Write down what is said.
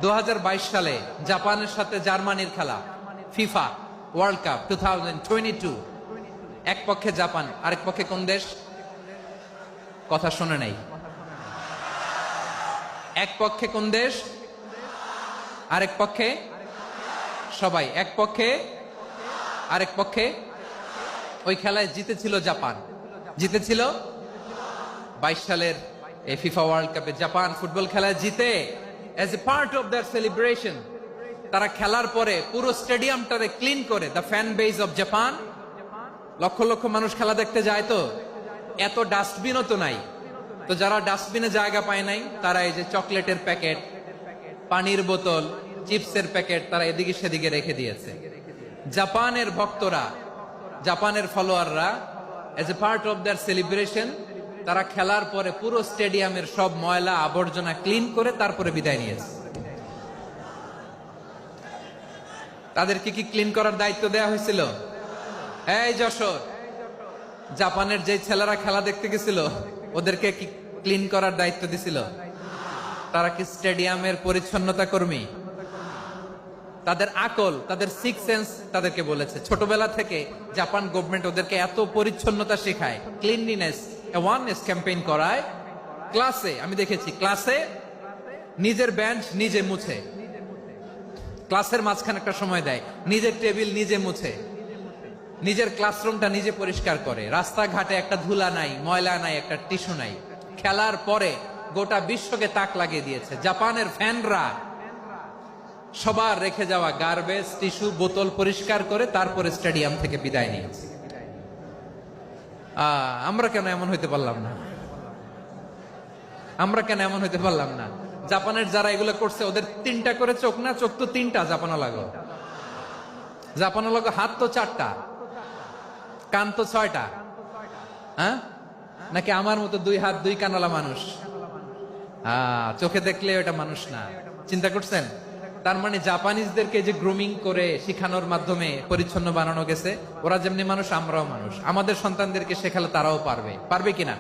2022 সালে জাপানের সাথে জার্মানির খেলা, ফিফা ওয়ার্ল্ড কাপ 2022। এক পক্ষে জাপান, আরেক পক্ষে কোন দেশ? কথা শুনে নাই। এক পক্ষে কোন দেশ, আরেক পক্ষে সবাই। এক পক্ষে, আরেক পক্ষে। ওই খেলায় জিতেছিল জাপান, জিতেছিল 22 সালের এই ফিফা ওয়ার্ল্ড কাপে। জাপান ফুটবল খেলায় জিতে as a part of their celebration তারা খেলার পরে পুরো স্টেডিয়ামটারে ক্লিন করে, the fan base of Japan. Lakh lakh মানুষ খেলা দেখতে যায়, তো এত ডাস্টবিনও তো নাই। তো যারা ডাস্টবিনে জায়গা পায় নাই, তারা এই যে চকলেটের প্যাকেট, পানির বোতল, চিপসের প্যাকেট তারা এদিকে সেদিকে রেখে দিয়েছে। জাপানের ভক্তরা, জাপানের ফলোয়াররা as a part of their celebration তারা খেলার পরে পুরো স্টেডিয়ামের সব ময়লা আবর্জনা ক্লিন করে তারপরে বিদায় নিয়েছে। তাদেরকে কি ক্লিন করার দায়িত্ব দেয়া হয়েছিল? এই যশোর, জাপানের যে ছেলেরা খেলা দেখতে গেছিল ওদেরকে কি ক্লিন করার দায়িত্ব দিছিল? তারা কি স্টেডিয়ামের পরিচ্ছন্নতা কর্মী? তাদের আকল, তাদের সিক্স সেন্স তাদেরকে বলেছে। ছোটবেলা থেকে জাপান গভর্নমেন্ট ওদেরকে এত পরিচ্ছন্নতা শেখায়, ক্লিনলিনেস অ্যাওয়ারনেস ক্যাম্পেইন করায়। ক্লাসে আমি দেখেছি, ক্লাসে নিজের বেঞ্চ নিজে মুছে, ক্লাসের মাঝখানে একটা সময় দেয়, নিজের টেবিল নিজে মুছে, নিজের ক্লাসরুমটা নিজে পরিষ্কার করে। রাস্তাঘাটে একটা ধুলা নাই, ময়লা নাই, একটা টিস্যু নাই। খেলার পরে গোটা বিশ্বকে তাক লাগিয়ে দিয়েছে। জাপানের ফ্যানরা সবার রেখে যাওয়া গার্বেজ, টিস্যু, বোতল পরিষ্কার করে তারপরে স্টেডিয়াম থেকে বিদায় নিয়েছে। আমরা কেন এমন হইতে পারলাম না? আমরা কেন এমন হইতে পারলাম না? জাপানের যারা এগুলো করছে ওদের 3টা করে চোখ না? চোখ তো 3টা, জাপানো লাগো। জাপানো লাগো হাত তো 4টা, কান তো 6টা। হ্যাঁ, নাকি আমার মতো 2 হাত 2 কানওয়ালা মানুষ? চোখে দেখলে ওটা মানুষ না। চিন্তা করছেন? তার মানে জাপানিজদেরকে যে গ্রুমিং করে শিখানোর মাধ্যমে পরিচ্ছন্ন বানানো গেছে। ওরা যেমনি মানুষ, আমরাও মানুষ। আমাদের সন্তানদেরকে শেখালে তারাও পারবে, পারবে কিনা?